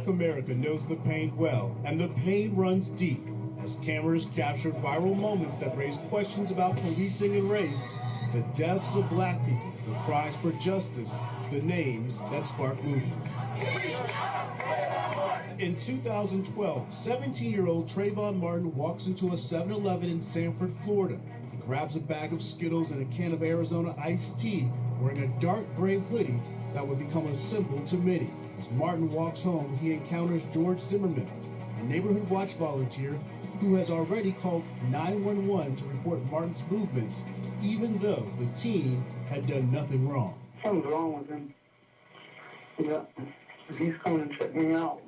Black America knows the pain well, and the pain runs deep as cameras captured viral moments that raise questions about policing and race, the deaths of Black people, the cries for justice, the names that spark movements. In 2012, 17-year-old Trayvon Martin walks into a 7-Eleven in Sanford, Florida. He grabs a bag of Skittles and a can of Arizona iced tea, wearing a dark gray hoodie that would become a symbol to many. As Martin walks home, he encounters George Zimmerman, a neighborhood watch volunteer who has already called 911 to report Martin's movements, even though the teen had done nothing wrong. Something's wrong with him. Yeah, he's coming to check me out.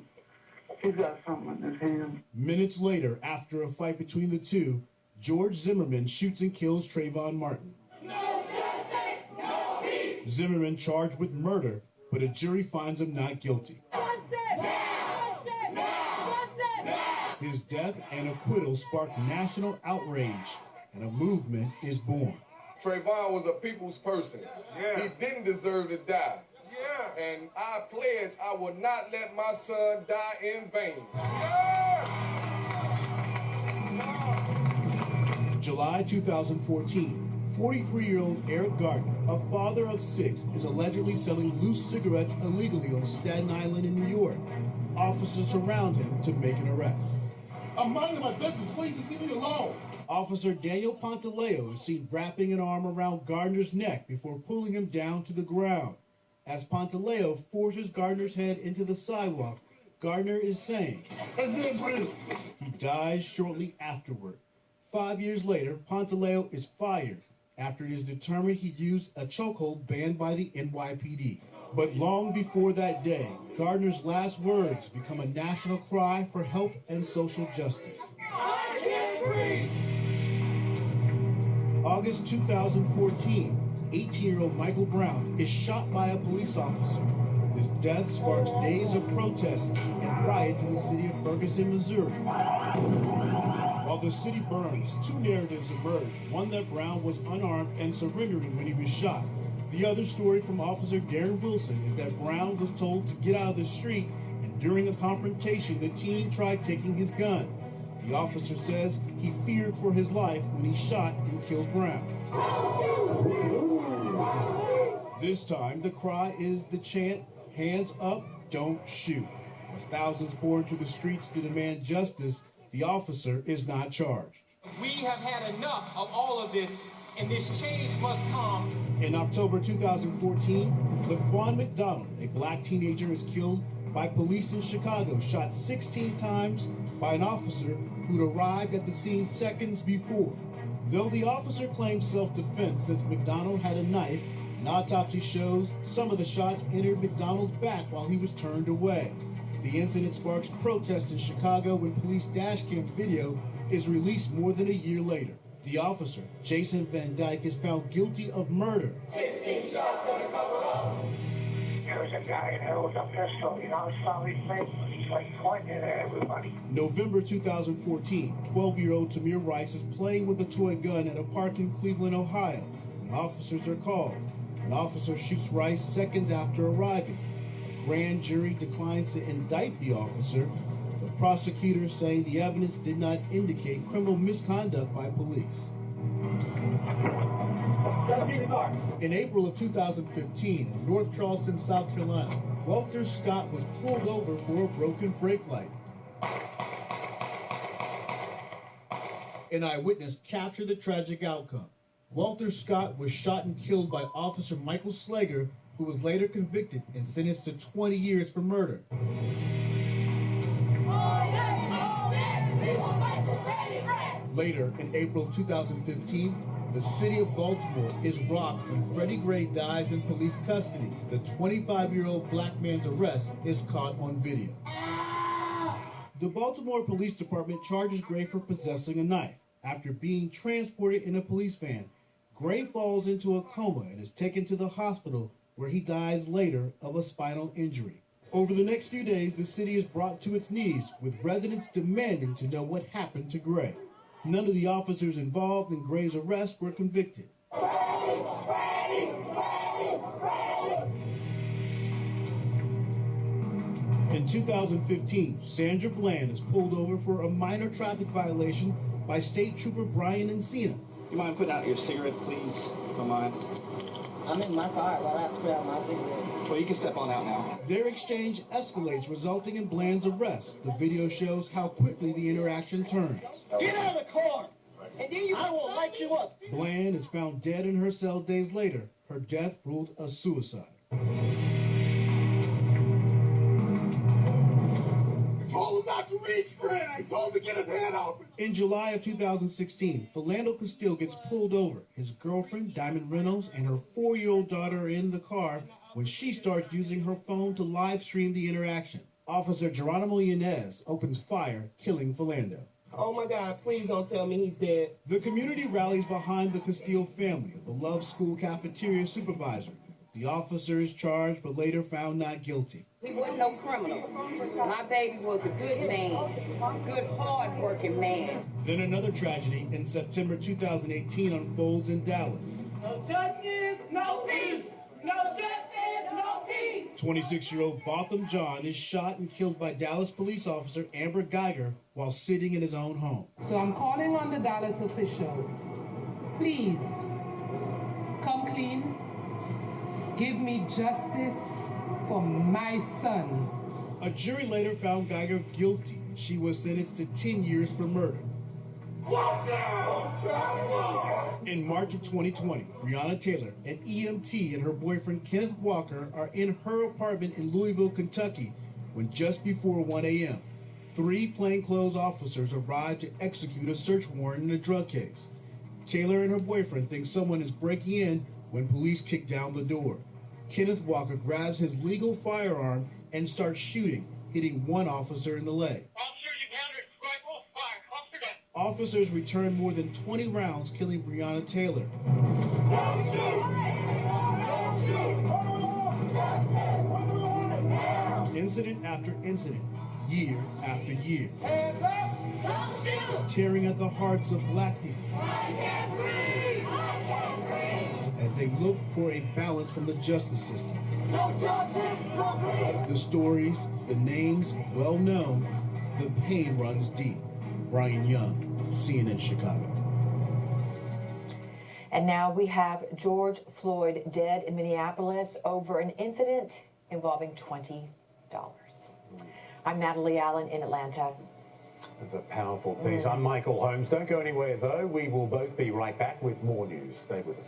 He's got something in his hand. Minutes later, after a fight between the two, George Zimmerman shoots and kills Trayvon Martin. No justice, no peace. Zimmerman charged with murder, but a jury finds him not guilty. His death and acquittal sparked national outrage, and a movement is born. Trayvon was a people's person. Yeah. He didn't deserve to die. Yeah. And I pledge I will not let my son die in vain. July 2014, 43-year-old Eric Gardner, a father of 6, is allegedly selling loose cigarettes illegally on Staten Island in New York. Officers surround him to make an arrest. I'm minding my business. Please just leave me alone. Officer Daniel Pantaleo is seen wrapping an arm around Gardner's neck before pulling him down to the ground. As Pantaleo forces Gardner's head into the sidewalk, Gardner is saying he dies shortly afterward. 5 years later, Pantaleo is fired after it is determined he used a chokehold banned by the NYPD. But long before that day, Gardner's last words become a national cry for help and social justice. I can't breathe. August 2014, 18-year-old Michael Brown is shot by a police officer. His death sparks days of protests and riots in the city of Ferguson, Missouri. While the city burns, two narratives emerge, one that Brown was unarmed and surrendered when he was shot. The other story from Officer Darren Wilson is that Brown was told to get out of the street, and during a confrontation, the teen tried taking his gun. The officer says he feared for his life when he shot and killed Brown. This time, the cry is the chant, "Hands up, don't shoot." As thousands pour into the streets to demand justice, the officer is not charged. We have had enough of all of this, and this change must come. In October 2014, Laquan McDonald, a black teenager, is killed by police in Chicago, shot 16 times by an officer who'd arrived at the scene seconds before. Though the officer claimed self-defense since McDonald had a knife, an autopsy shows some of the shots entered McDonald's back while he was turned away. The incident sparks protests in Chicago when police dashcam video is released more than a year later. The officer, Jason Van Dyke, is found guilty of murder. 16 shots on the cover up. There was a guy there with a pistol, saw his face. He's like pointing it at everybody. November 2014, 12-year-old Tamir Rice is playing with a toy gun at a park in Cleveland, Ohio, when officers are called. An officer shoots Rice seconds after arriving. A grand jury declines to indict the officer. The prosecutors say the evidence did not indicate criminal misconduct by police. In April of 2015, in North Charleston, South Carolina, Walter Scott was pulled over for a broken brake light. An eyewitness captured the tragic outcome. Walter Scott was shot and killed by Officer Michael Slager, who was later convicted and sentenced to 20 years for murder. Later, in April of 2015, the city of Baltimore is rocked when Freddie Gray dies in police custody. The 25-year-old black man's arrest is caught on video. The Baltimore Police Department charges Gray for possessing a knife. After being transported in a police van, Gray falls into a coma and is taken to the hospital where he dies later of a spinal injury. Over the next few days, the city is brought to its knees, with residents demanding to know what happened to Gray. None of the officers involved in Gray's arrest were convicted. In 2015, Sandra Bland is pulled over for a minor traffic violation by State Trooper Brian Encina. You mind putting out your cigarette, please? Don't mind. I'm in my car, but I have to put out my cigarette. Well, you can step on out now. Their exchange escalates, resulting in Bland's arrest. The video shows how quickly the interaction turns. Get out of the car! And then I will light you up. Bland is found dead in her cell days later. Her death ruled a suicide. I told him not to reach for it. I told him to get his hand out. In July of 2016, Philando Castile gets pulled over. His girlfriend, Diamond Reynolds, and her 4-year-old daughter are in the car when she starts using her phone to live stream the interaction. Officer Geronimo Yanez opens fire, killing Philando. Oh my God, please don't tell me he's dead. The community rallies behind the Castile family, a beloved school cafeteria supervisor. The officer is charged but later found not guilty. He wasn't no criminal. My baby was a good man, a good, hard-working man. Then another tragedy in September 2018 unfolds in Dallas. No justice, no peace. No justice, no peace. 26-year-old Botham John is shot and killed by Dallas police officer Amber Geiger while sitting in his own home. So I'm calling on the Dallas officials. Please, come clean. Give me justice for my son. A jury later found Geiger guilty, and she was sentenced to 10 years for murder. In March of 2020, Breonna Taylor, an EMT, and her boyfriend Kenneth Walker are in her apartment in Louisville, Kentucky, when just before 1 a.m., 3 plainclothes officers arrived to execute a search warrant in a drug case. Taylor and her boyfriend think someone is breaking in when police kick down the door. Kenneth Walker grabs his legal firearm and starts shooting, hitting one officer in the leg. Officers return more than 20 rounds, killing Breonna Taylor. Incident after incident, year after year. Hands up! Don't shoot! Tearing at the hearts of black people. I can't breathe! I can't breathe! As they look for a balance from the justice system. No justice, no peace! The stories, the names, well known, the pain runs deep. Brian Young, CNN Chicago. And now we have George Floyd dead in Minneapolis over an incident involving $20. I'm Natalie Allen in Atlanta. That's a powerful piece. I'm Michael Holmes. Don't go anywhere, though. We will both be right back with more news. Stay with us.